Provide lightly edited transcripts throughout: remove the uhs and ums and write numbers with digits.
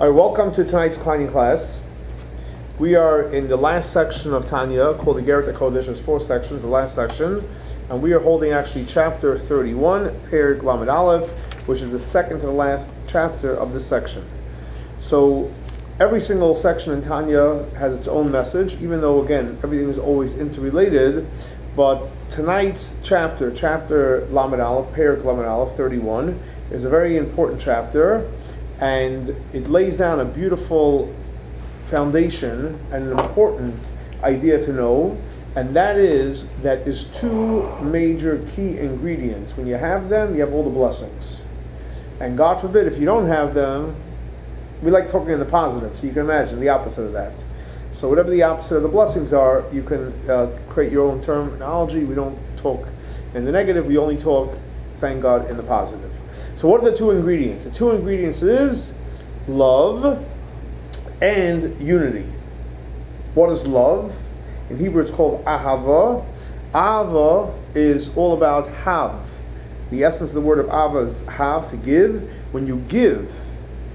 All right, welcome to tonight's climbing class. We are in the last section of Tanya called Igeret Hakodesh. There's 4 sections, the last section. And we are holding actually chapter 31, Periyah Lamed Aleph, which is the second to the last chapter of this section. So every single section in Tanya has its own message, even though, again, everything is always interrelated. But tonight's chapter Lamed Aleph, Periyah Lamed Aleph 31, is a very important chapter, and it lays down a beautiful foundation and an important idea to know, and that is that there's 2 major key ingredients. When you have them, you have all the blessings. And God forbid, if you don't have them, we like talking in the positive, so you can imagine the opposite of that. So whatever the opposite of the blessings are, you can create your own terminology. We don't talk in the negative, we only talk, thank God, in the positive. So what are the 2 ingredients? The 2 ingredients is love and unity. What is love? In Hebrew it's called ahava. Ahava is all about have. The essence of the word of ahava is have, to give. When you give,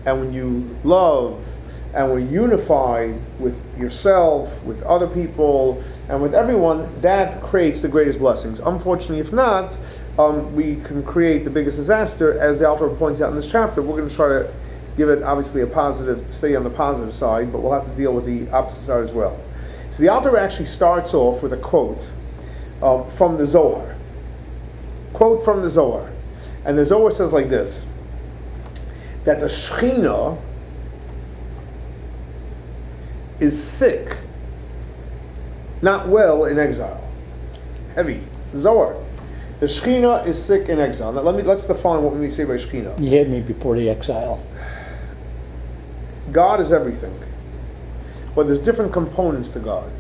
and when you love, and we're unified with yourself, with other people, and with everyone, that creates the greatest blessings. Unfortunately, if not, we can create the biggest disaster, as the Alter Rebbe points out in this chapter. We're going to try to give it, obviously, a positive, stay on the positive side, but we'll have to deal with the opposite side as well. So the Alter Rebbe actually starts off with a quote from the Zohar. Quote from the Zohar. And the Zohar says like this, that the Shechina is sick, not well, in exile. Heavy. Zohar. The Shechina is sick in exile. Now let's define what we say by Shechina. You had me before the exile. God is everything. But there's different components to God.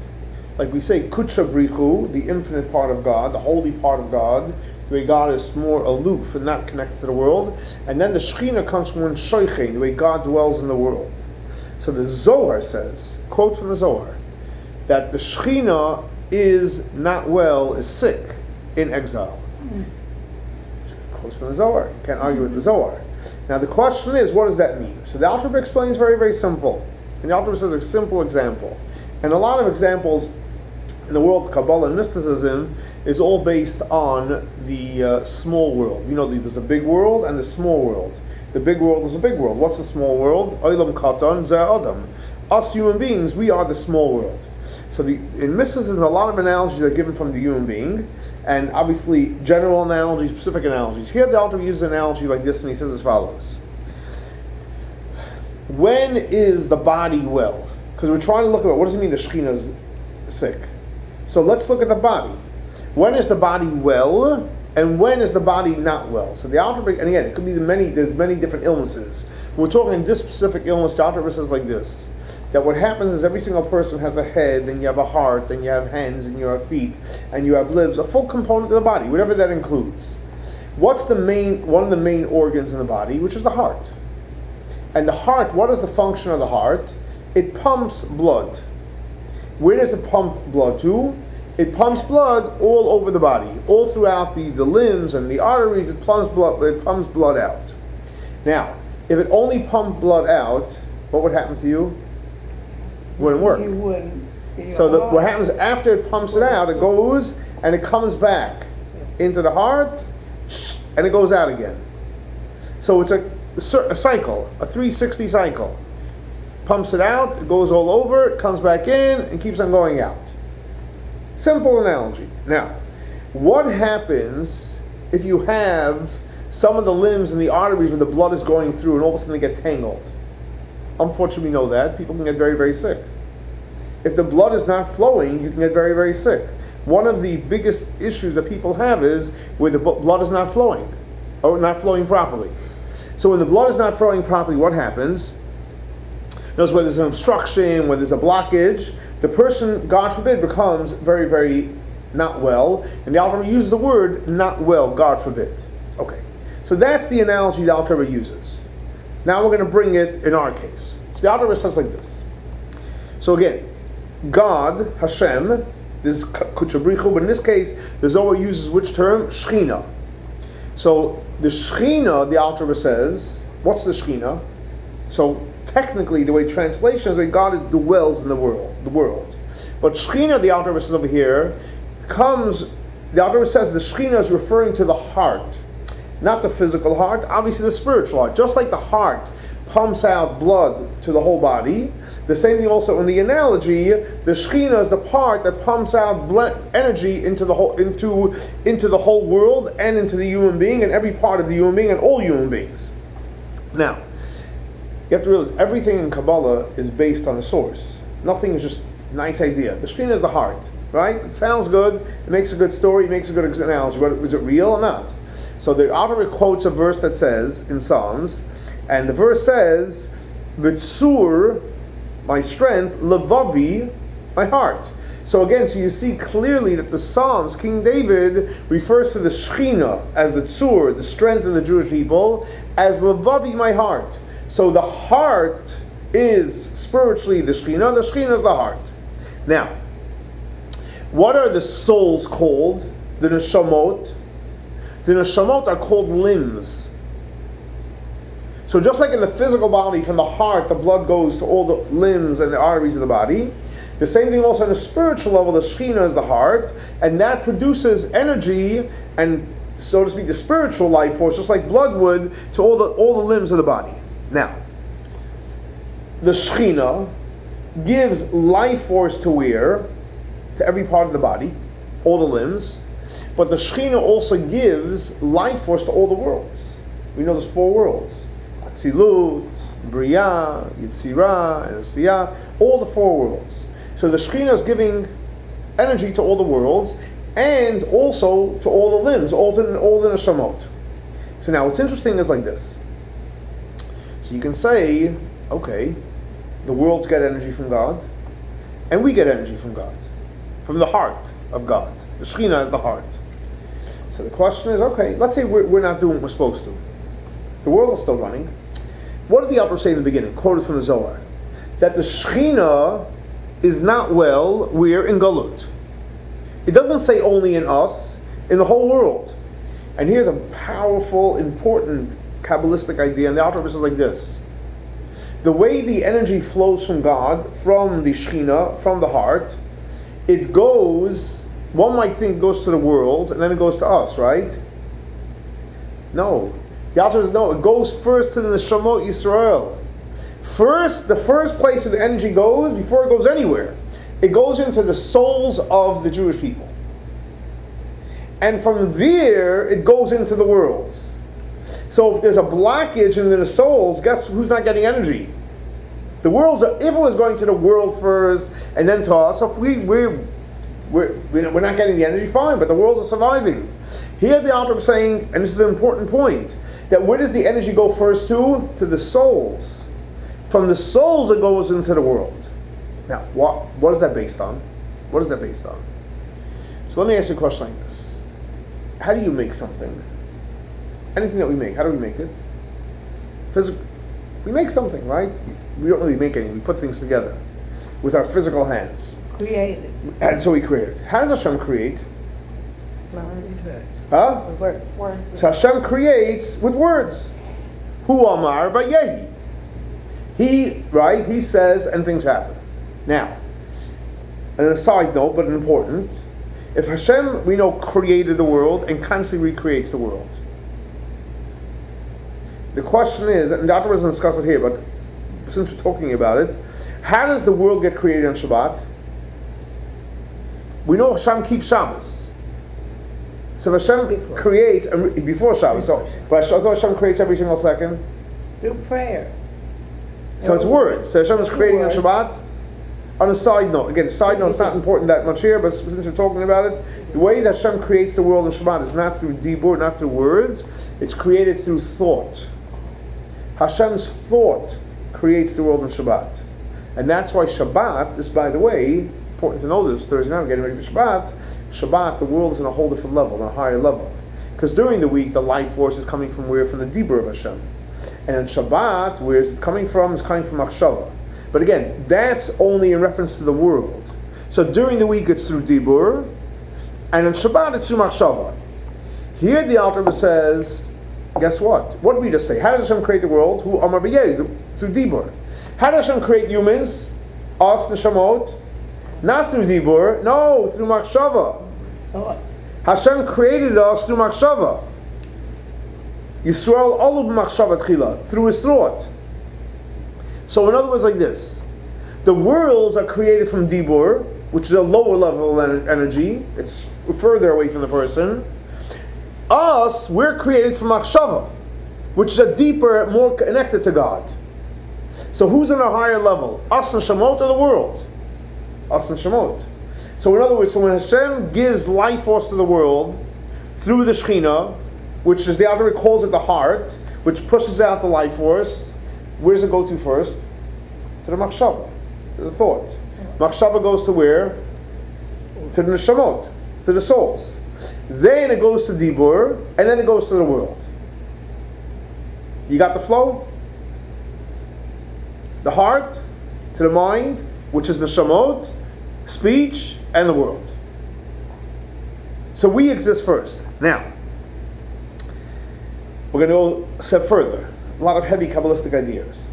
Like we say, Kutsha Brichu, the infinite part of God, the holy part of God, the way God is more aloof and not connected to the world. And then the Shechina comes from Shoichein, the way God dwells in the world. So the Zohar says, quote from the Zohar, that the Shechina is not well, is sick in exile. Quotes from the Zohar. You can't argue with the Zohar. Now the question is, what does that mean? So the Alter Rebbe explains very, very simple. And the Alter Rebbe says a simple example. And a lot of examples in the world of Kabbalah and mysticism is all based on the small world. You know, there's a big world and the small world. The big world is a big world. What's the small world? Olam katan ze adam. Us human beings, we are the small world. So in mysticism, a lot of analogies are given from the human being, and obviously general analogies, specific analogies. Here the Alter Rebbe uses an analogy like this, and he says as follows. When is the body well? Because we're trying to look at what does it mean the Shechina is sick? So let's look at the body. When is the body well? And when is the body not well? So the Alter Rebbe, and again, it could be there's many different illnesses. We're talking this specific illness. The Alter Rebbe says like this, that what happens is every single person has a head, then you have a heart, then you have hands, and you have feet, and you have limbs, a full component of the body, whatever that includes. What's one of the main organs in the body, which is the heart? And the heart, what is the function of the heart? It pumps blood. Where does it pump blood to? It pumps blood all over the body, all throughout the limbs and the arteries. It pumps blood out. Now, if it only pumped blood out, what would happen to you? It wouldn't work. You wouldn't. So what happens after it pumps it out, it goes and it comes back into the heart, and it goes out again. So it's a cycle, a 360 cycle. Pumps it out, it goes all over, it comes back in, and keeps on going out. Simple analogy. Now, what happens if you have some of the limbs and the arteries where the blood is going through and all of a sudden they get tangled? Unfortunately, we know that. People can get very, very sick. If the blood is not flowing, you can get very, very sick. One of the biggest issues that people have is where the blood is not flowing, or not flowing properly. So when the blood is not flowing properly, what happens? Notice where there's an obstruction, where there's a blockage, the person, God forbid, becomes very, very not well. And the Alter Rebbe uses the word not well, God forbid. Okay, so that's the analogy the Alter Rebbe uses. Now we're going to bring it in our case. So the Alter Rebbe says like this. So again, God, Hashem, this is Kutsha Brichu, but in this case, the Zohar uses which term? Shechina. So the Shechina, the Alter Rebbe says, what's the Shechina? So technically, the way translation is, the way God dwells in the world. But Shechina, the Alter Rebbe says over here, the Alter Rebbe says the Shechina is referring to the heart, not the physical heart, obviously the spiritual heart. Just like the heart pumps out blood to the whole body, the same thing also in the analogy, the Shechina is the part that pumps out energy into the whole world and into the human being and every part of the human being and all human beings. Now, you have to realize everything in Kabbalah is based on a source. Nothing is just a nice idea. The Shechina is the heart, right? It sounds good, it makes a good story, it makes a good analogy, but is it real or not? So the Alter Rebbe quotes a verse that says, in Psalms, and the verse says, וצור, my strength, לבבי, my heart. So again, so you see clearly that the Psalms, King David refers to the Shechina as the tzur, the strength of the Jewish people, as לבבי, my heart. So the heart is spiritually the Shechina is the heart. Now, what are the souls called? The Neshamot. The Neshamot are called limbs. So just like in the physical body, from the heart, the blood goes to all the limbs and the arteries of the body, the same thing also on the spiritual level, the Shechina is the heart, and that produces energy and, so to speak, the spiritual life force, just like blood would, to all the limbs of the body. Now, the Shechina gives life force to where? To every part of the body, all the limbs, but the Shechina also gives life force to all the worlds. We know there's 4 worlds. Exile, Beriyah, Yetzira Asiyah, all the 4 worlds. So the Shechina is giving energy to all the worlds and also to all the limbs, all the Neshamot. So now what's interesting is like this. So you can say, okay, the worlds get energy from God and we get energy from God, from the heart of God. The Shechina is the heart. So the question is, okay, let's say we're not doing what we're supposed to. The world is still running. What did the Alter say in the beginning? Quoted from the Zohar. That the Shechina is not well, we're in Galut. It doesn't say only in us, in the whole world. And here's a powerful, important Kabbalistic idea, and the Alter Rebbe says like this. The way the energy flows from God, from the Shechina, from the heart, it goes, one might think it goes to the world, and then it goes to us, right? No. The Alter says, no, it goes first to the Neshamot of Yisroel. The first place where the energy goes, before it goes anywhere, it goes into the souls of the Jewish people. And from there, it goes into the worlds. So if there's a blockage in the souls, guess who's not getting energy? The worlds if it was going to the world first, and then to us, if we're not getting the energy, fine, but the worlds are surviving. Here the Alter is saying, and this is an important point, that where does the energy go first to? To the souls. From the souls it goes into the world. Now, what is that based on? What is that based on? So let me ask you a question like this. How do you make something? Anything that we make, how do we make it? We make something, right? We don't really make anything. We put things together with our physical hands. Create it. And so we create it. How does Hashem create? Huh? With words. So Hashem creates with words. Hu amar vayehi. He says and things happen. Now, an aside note, but an important. If Hashem, we know, created the world and constantly recreates the world. The question is, and Dr. doesn't discuss it here, but since we're talking about it, how does the world get created on Shabbat? We know Hashem keeps Shabbos. So Hashem creates before Shabbos. But I thought Hashem creates every single second. Through prayer. So it's words. So Hashem is creating on Shabbat. On a side note, again, side note, it's not important that much here, but since we're talking about it, the way that Hashem creates the world on Shabbat is not through דיבור, not through words. It's created through thought. Hashem's thought creates the world on Shabbat. And that's why Shabbat is, by the way, important to know this, Thursday night, we're getting ready for Shabbat. Shabbat, the world is on a whole different level, on a higher level. Because during the week, the life force is coming from where? From the דיבור of Hashem. And on Shabbat, where it's coming from, is coming from מחשבה. But again, that's only in reference to the world. So during the week, it's through דיבור, and on Shabbat, it's through מחשבה. Here the Alter Rebbe says, guess what? What did we just say? How does Hashem create the world? Hu amar v'yeh, through דיבור. How does Hashem create humans? Us, Neshamot? Not through דיבור, no, through מחשבה. Thought. Hashem created us through מחשבה. Yisroel olu b'machshava tchila, through his thought. So in other words, like this: the worlds are created from דיבור, which is a lower level of energy. It's further away from the person. Us, we're created from מחשבה, which is a deeper, more connected to God. So who's on a higher level? Us Neshamot or the world? Us Neshamot. So in other words, so when Hashem gives life force to the world through the Shechina, which is the Alter Rebbe calls it the heart, which pushes out the life force, where does it go to first? To the מחשבה, to the thought. מחשבה goes to where? To the Neshamot, to the souls. Then it goes to דיבור, and then it goes to the world. You got the flow? The heart to the mind, which is the Neshamot, speech, and the world. So we exist first. Now, we're going to go a step further. A lot of heavy Kabbalistic ideas.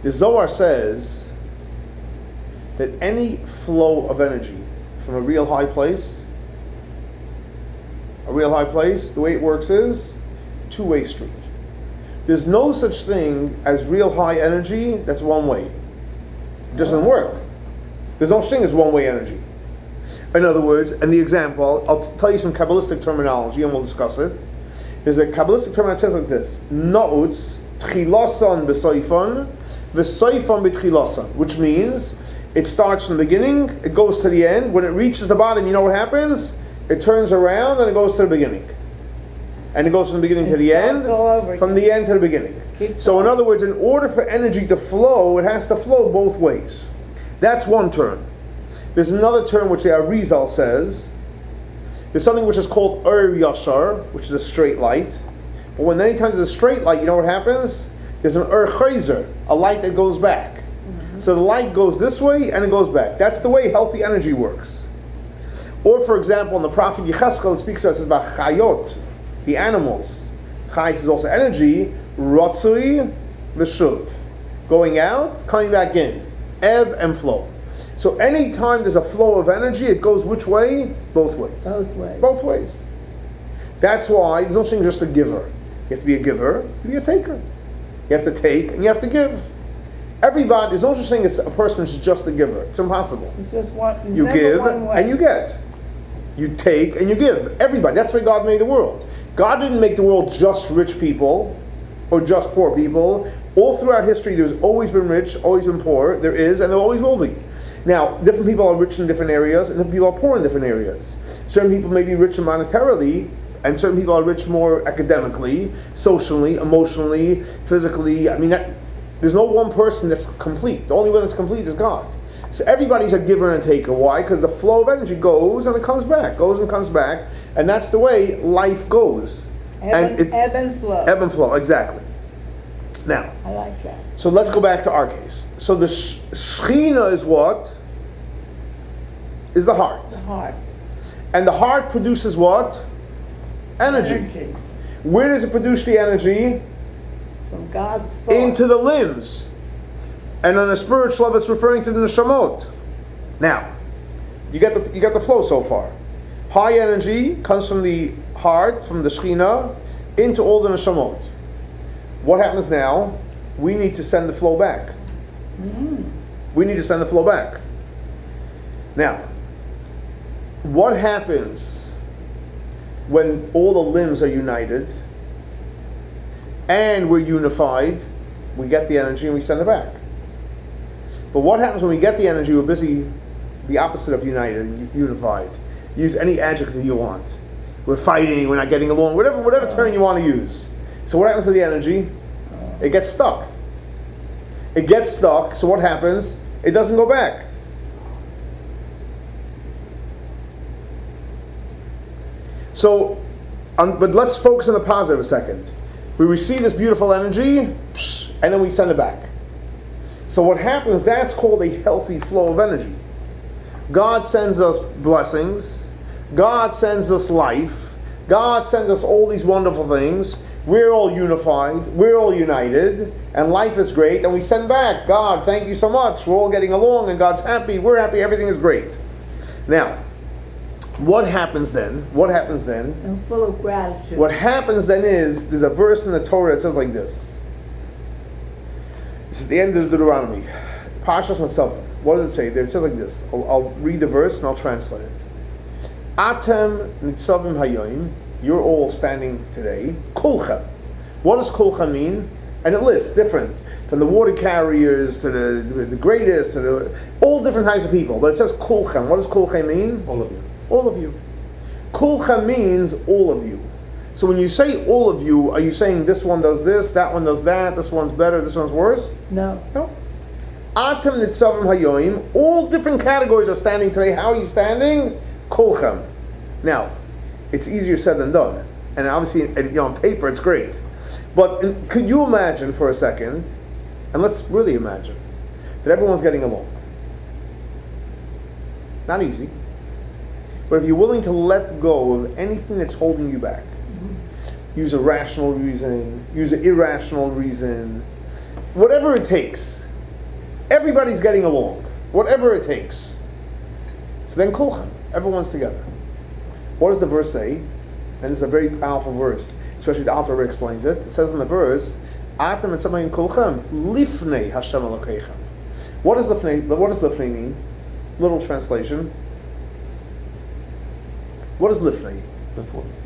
The Zohar says that any flow of energy from a real high place, the way it works is two-way street. There's no such thing as real high energy that's one way. It doesn't work. There's no such thing as one-way energy. In other words, and the example, I'll tell you some Kabbalistic terminology and we'll discuss it. There's a Kabbalistic term that says like this: Na'utz tchilasan b'soifon v'soifon b'tchilasan, which means it starts from the beginning, it goes to the end. When it reaches the bottom, you know what happens? It turns around and it goes to the beginning. And it goes from the beginning to the end, from the end to the beginning. So in other words, in order for energy to flow, it has to flow both ways. That's one term. There's another term which the Exile says. There's something which is called yashar, which is a straight light. But when many times there's a straight light, you know what happens? There's an chayzer, a light that goes back. Mm-hmm. So the light goes this way and it goes back. That's the way healthy energy works. Or for example, in the prophet Yecheskel, it speaks about chayot, the animals. Chayot is also energy, rotzui v'shuv, going out, coming back in, ebb and flow. So anytime there's a flow of energy, it goes which way? Both ways. Both ways. Both ways. That's why there's no thing just a giver. You have to be a giver, you have to be a taker. You have to take and you have to give. Everybody, there's no such thing as a person who's just a giver. It's impossible. It's just one, you give and you get. You take and you give. Everybody. That's why God made the world. God didn't make the world just rich people or just poor people. All throughout history, there's always been rich, always been poor. There is, and there always will be. Now, different people are rich in different areas, and different people are poor in different areas. Certain people may be rich monetarily, and certain people are rich more academically, socially, emotionally, physically. I mean, there's no one person that's complete. The only one that's complete is God. So everybody's a giver and a taker. Why? Because the flow of energy goes and it comes back, goes and comes back, and that's the way life goes. ebb and flow. Ebb and flow, exactly. Now, I like that. so let's go back to our case. So the Shechina is what? Is the heart. The heart. And the heart produces what? Energy. Where does it produce the energy? From God's thought. Into the limbs. And on a spiritual level, it's referring to the Neshamot. Now, you get the flow so far. High energy comes from the heart, from the Shechina, into all the Neshamot. What happens now? We need to send the flow back. Mm. We need to send the flow back. Now, what happens when all the limbs are united and we're unified? We get the energy and we send it back. But what happens when we get the energy, we're busy, the opposite of united and unified. Use any adjective you want. We're fighting, we're not getting along, whatever term you want to use. So what happens to the energy? It gets stuck. It gets stuck, so what happens? It doesn't go back. So, but let's focus on the positive a second. We receive this beautiful energy, and then we send it back. So what happens, that's called a healthy flow of energy. God sends us blessings. God sends us life. God sends us all these wonderful things. we're all unified, we're all united, and life is great, and we send back, God, thank you so much, we're all getting along, and God's happy, we're happy, everything is great. Now, what happens then? I'm full of gratitude. What happens then is, there's a verse in the Torah that says like this. It's at the end of Deuteronomy. Parshas Mitzvah. What does it say there? It says like this. I'll read the verse and I'll translate it. Atem nitzavim hayoim. You're all standing today. Kulchem. What does kulchem mean? And it lists different, from the water carriers to the greatest to all different types of people. But it says kulchem. What does kulchem mean? All of you. All of you. Kulchem means all of you. So when you say all of you, are you saying this one does this, that one does that, this one's better, this one's worse? No. No. Atem nitzavim hayoim. All different categories are standing today. How are you standing? Kulchem. Now, it's easier said than done. And obviously, on paper, it's great. But could you imagine for a second, and let's really imagine, that everyone's getting along? Not easy. But if you're willing to let go of anything that's holding you back, use a rational reason, use an irrational reason, whatever it takes, everybody's getting along, whatever it takes. So then kulchem, everyone's together. What does the verse say? And it's a very powerful verse, especially the Alter Rebbe explains it. It says in the verse, Atem et samayim kulchem lifnei Hashem Elokeichem. What does lifnei mean? Little translation. What is lifnei?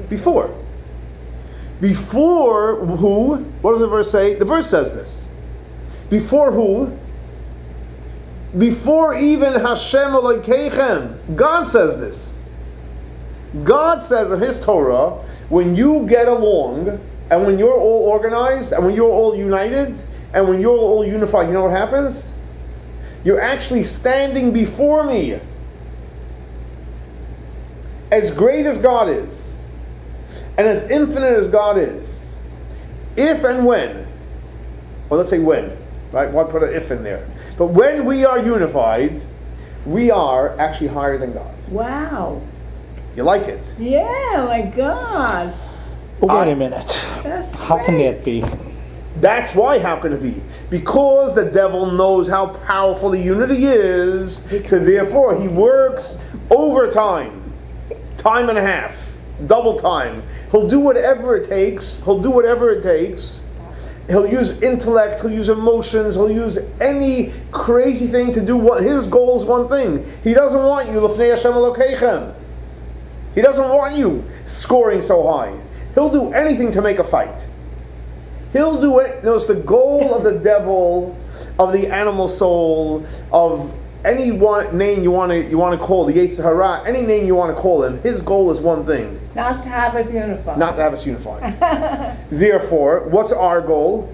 Before. Before who? What does the verse say? The verse says this. Before who? Before even Hashem Elokeichem. God says this. God says in His Torah, when you get along, and when you're all organized, and when you're all united, and when you're all unified, you know what happens? You're actually standing before me. As great as God is, and as infinite as God is, if and when, or let's say when, right? Why put an if in there? But when we are unified, we are actually higher than God. Wow. You like it? Yeah, my God. Wait a minute. That's How can great. that be? That's why, how can it be? Because the devil knows how powerful the unity is, so therefore he works overtime. Time and a half. Double time. He'll do whatever it takes. He'll use intellect, he'll use emotions, he'll use any crazy thing to do what his goal is one thing. He doesn't want you lifnei Hashem Elokeichem. He doesn't want you scoring so high. He'll do anything to make a fight. He'll do it. Notice the goal of the devil, of the animal soul, of any one name you want to call, the Yetzira, any name you want to call him, his goal is one thing. Not to have us unified. Not to have us unified. Therefore, what's our goal?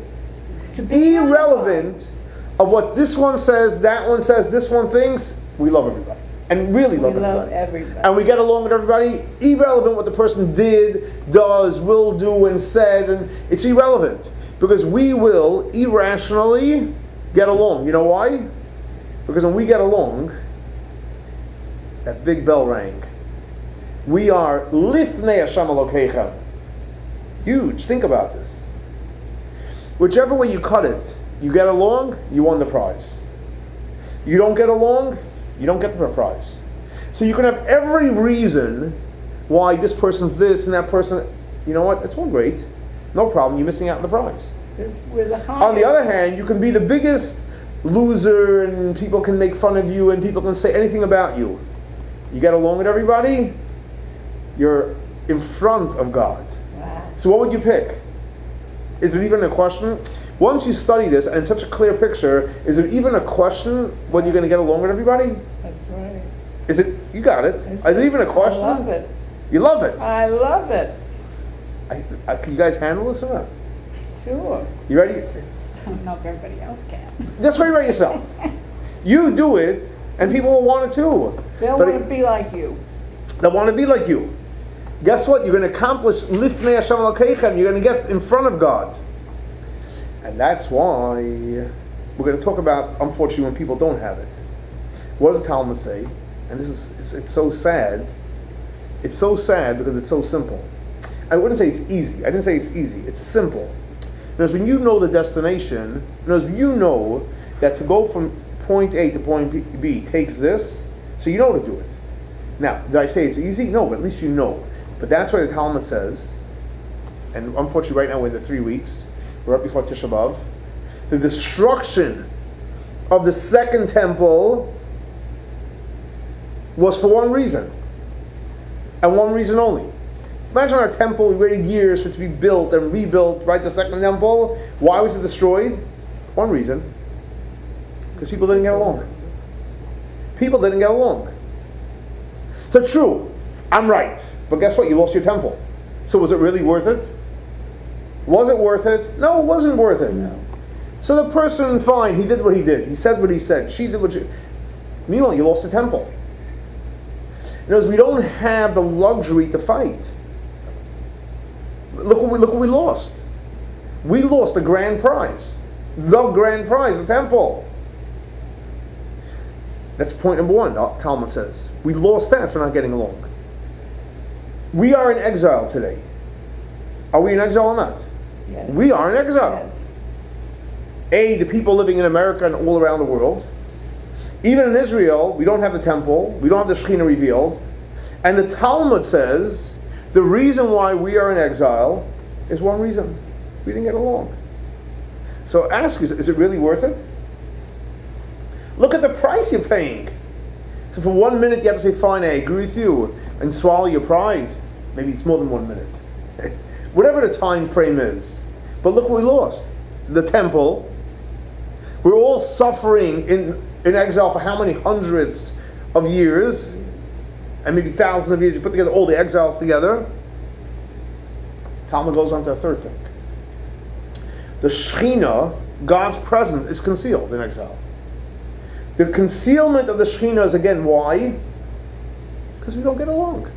To be Irrelevant of what this one says, that one says, this one thinks, we love everybody. And really love everybody. And we get along with everybody, irrelevant what the person did, does, will do, and said, and it's irrelevant. Because we will irrationally get along. You know why? Because when we get along, that big bell rang. We are lifnei Hashem Elokeichem. Huge. Think about this. Whichever way you cut it, you get along, you won the prize. You don't get along, you don't get the prize. So you can have every reason why this person's this and that person. You know what? It's all great. No problem. You're missing out on the prize. On the other hand, you can be the biggest loser and people can make fun of you and people can say anything about you. You get along with everybody, you're in front of God. Wow. So what would you pick? Is it even a question? Once you study this, and it's such a clear picture, is it even a question whether you're going to get along with everybody? That's right. Is it? You got it. Is it even a question? I love it. You love it. I love it. Can you guys handle this or not? Sure. You ready? I don't know if everybody else can. Just worry about yourself. You do it, and people will want it too. They'll want to be like you. They'll want to be like you. Guess what? You're going to accomplish lifnei Hashem Elokeichem. You're going to get in front of God. And that's why we're going to talk about, unfortunately, when people don't have it. What does the Talmud say? And this is, it's so sad. It's so sad because it's so simple. I wouldn't say it's easy. I didn't say it's easy. It's simple. Because when you know the destination, because you know that to go from point A to point B takes this, so you know to do it. Now, did I say it's easy? No, but at least you know. But that's why the Talmud says, and unfortunately right now we're in the 3 weeks, we're up before Tisha B'Av, the destruction of the second temple was for one reason, and one reason only. Imagine our temple, we waited years for it to be built and rebuilt, right, the second temple. Why was it destroyed? One reason. Because people didn't get along. People didn't get along. So true, I'm right. But guess what? You lost your temple. So was it really worth it? Was it worth it? No, it wasn't worth it. No. So the person, fine, he did what he did. He said what he said. She did what she... Meanwhile, you lost the temple. Because we don't have the luxury to fight. Look what we lost. We lost the grand prize. The grand prize, the temple. That's point number one, Talmud says. We lost that for not getting along. We are in exile today. Are we in exile or not? Yes. We are in exile. Yes. The people living in America and all around the world. Even in Israel, we don't have the temple. We don't have the Shechina revealed. And the Talmud says the reason why we are in exile is one reason. We didn't get along. So ask yourself, is it really worth it? Look at the price you're paying. So for 1 minute you have to say, fine, I agree with you, and swallow your pride. Maybe it's more than 1 minute. Whatever the time frame is. But look what we lost. The temple. We're all suffering in exile for how many hundreds of years? And maybe thousands of years. You put together all the exiles together. Talmud goes on to a third thing. The Shechina, God's presence, is concealed in exile. The concealment of the Shechina is, again, why? Because we don't get along.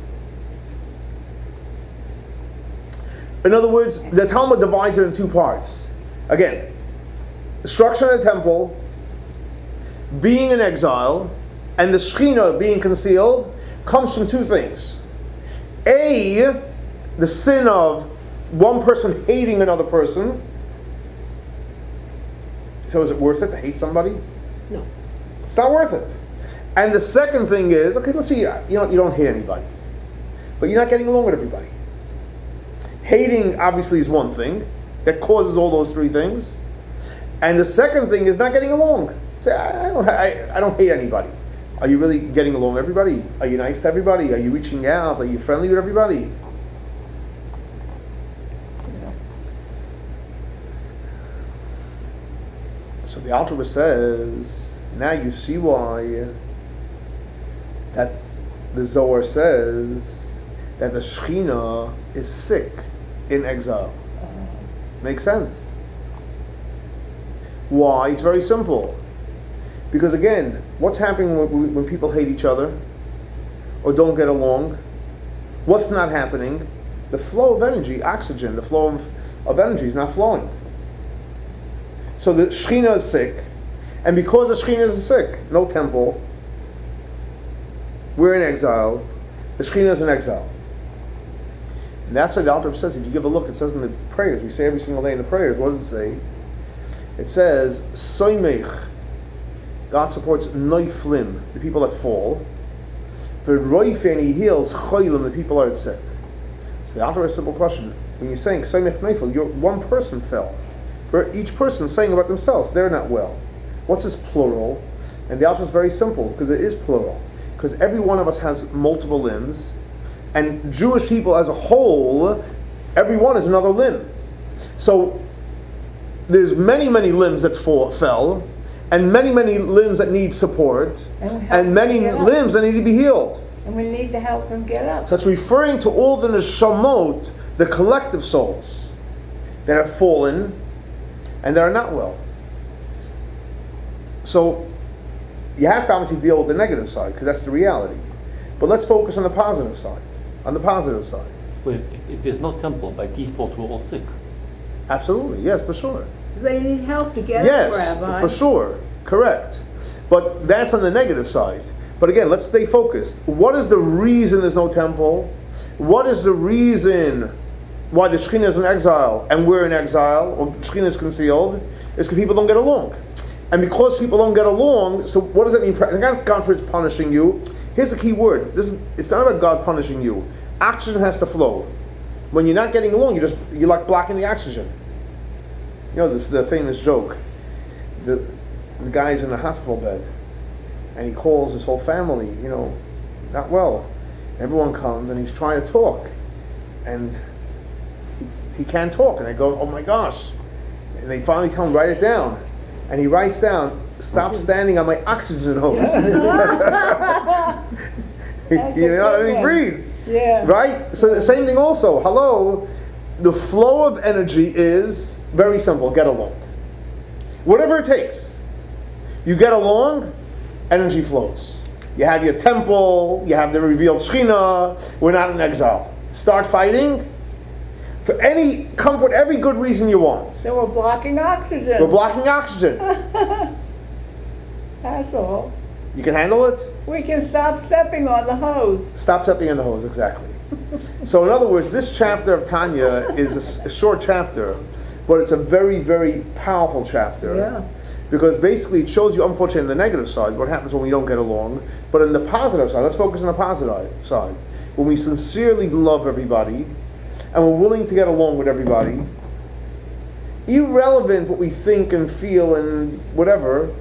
In other words, the Talmud divides it in two parts. Again, destruction of the temple, being in exile, and the Shechina being concealed comes from two things. The sin of one person hating another person. So is it worth it to hate somebody? No. It's not worth it. And the second thing is, okay, let's see, you don't hate anybody, but you're not getting along with everybody. Hating obviously is one thing that causes all those three things, and the second thing is not getting along. Say, I don't hate anybody. Are you really getting along with everybody? Are you nice to everybody? Are you reaching out? Are you friendly with everybody? So the Alter Rebbe says, now you see why that the Zohar says that the Shechina is sick in exile. Makes sense. Why? It's very simple. Because again, what's happening when people hate each other or don't get along? What's not happening? The flow of energy, oxygen, the flow of energy is not flowing. So the Shechina is sick, and because the Shechina is sick, no temple, we're in exile, the Shechina is in exile. And that's why the Alter Rebbe says, if you give a look, it says in the prayers, we say every single day in the prayers, what does it say? It says, Soymech, God supports Noiflim, the people that fall, but Roifen, he heals Choylim, the people that are sick. So the Alter Rebbe, a simple question, when you're saying Soymech Noifel, one person fell. For each person saying about themselves, they're not well. What's this plural? And the Alter is very simple, because it is plural. Because every one of us has multiple limbs, and Jewish people as a whole, every one is another limb. So there's many, many limbs that fell, and many, many limbs that need support, and many limbs that need to be healed. And we need to help them get up. So it's referring to all the Neshamot, the collective souls, that have fallen, and that are not well. So you have to obviously deal with the negative side, because that's the reality. But let's focus on the positive side. On the positive side. Well, if there's no temple, by default we're all sick. Absolutely, yes, for sure. They need help to get up, Yes, Rabbi. for sure, correct. But that's on the negative side. But again, let's stay focused. What is the reason there's no temple? What is the reason why the Shechina is in exile and we're in exile, or the Shechina is concealed, is because people don't get along. And because people don't get along, so what does that mean? God is punishing you. Here's the key word. It's not about God punishing you. Oxygen has to flow. When you're not getting along, you're like blocking the oxygen. You know, this is the famous joke. The guy's in a hospital bed, and he calls his whole family, not well. Everyone comes, and he's trying to talk, and he can't talk, and they go, oh my gosh. And they finally tell him, write it down. And he writes down, stop standing on my oxygen hose. And he breathes. Yeah. Right? So the same thing also. Hello, the flow of energy is very simple. Get along. Whatever it takes. You get along, energy flows. You have your temple, you have the revealed Shechina, we're not in exile. Start fighting. Come with every good reason you want. So we're blocking oxygen. We're blocking oxygen. That's all. You can handle it? We can stop stepping on the hose. Stop stepping on the hose, exactly. So in other words, this chapter of Tanya is a short chapter, but it's a very, very powerful chapter. Yeah. Because basically it shows you, unfortunately, on the negative side, what happens when we don't get along. But on the positive side, let's focus on the positive side. When we sincerely love everybody, and we're willing to get along with everybody, irrelevant what we think and feel and whatever,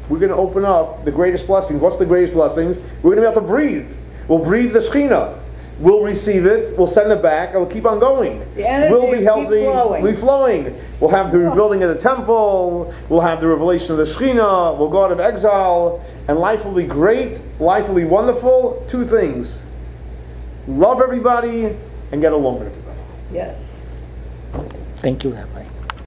we're going to open up the greatest blessings. What's the greatest blessings? We're going to be able to breathe. We'll breathe the Shechina. We'll receive it. We'll send it back. It'll keep on going. We'll be healthy. We'll be flowing. We'll have the rebuilding of the temple. We'll have the revelation of the Shechina. We'll go out of exile. And life will be great. Life will be wonderful. Two things. Love everybody and get along with everybody. Yes. Thank you, Rabbi.